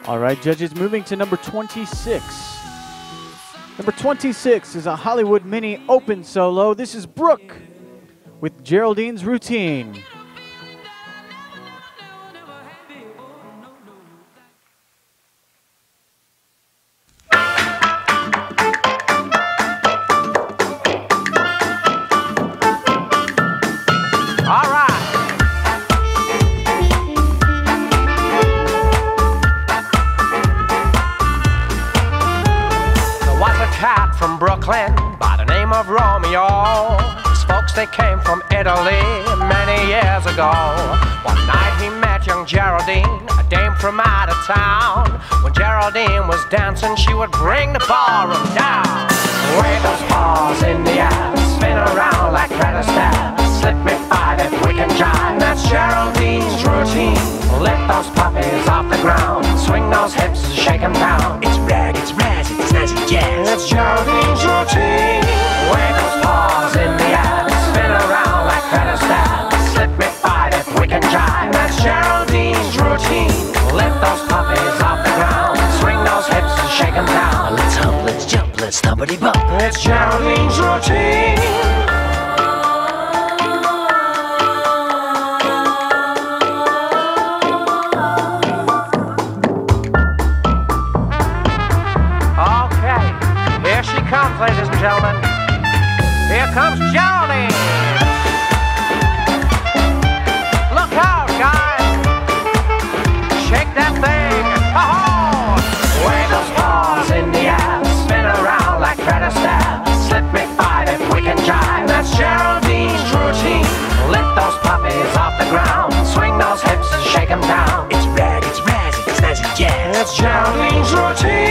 All right, judges, moving to number 26. Number 26 is a Hollywood Mini open solo. This is Brooke with Geraldine's Routine. From Brooklyn by the name of Romeo. His folks, they came from Italy many years ago. One night he met young Geraldine, a dame from out of town. When Geraldine was dancing, she would bring the ballroom down. Wave those paws in the air, spin around like Fred Astaire. Slip me five if we can jive, that's Geraldine's routine. Lift those puppies off the ground, swing those hips and shake them down. It's rag, it's razz, it's snazzy jazz. It's Geraldine's routine. Wave those paws in the air, spin around like Fred Astaire. Slip me five if we can jive, that's Geraldine's routine. Lift those puppies off the ground, swing those hips and shake them down. Let's hump, let's jump, let's thumpity bump. It's Geraldine's routine. Ladies and gentlemen, here comes Geraldine. Look out, guys. Shake that thing. Oh! Wave those paws in the air, spin around like Fred Astaire. Slip me five if we can jive, that's Geraldine's routine. Lift those puppies off the ground, swing those hips and shake them down. It's rag, it's razz, it's snazzy jazz. It's Geraldine's routine.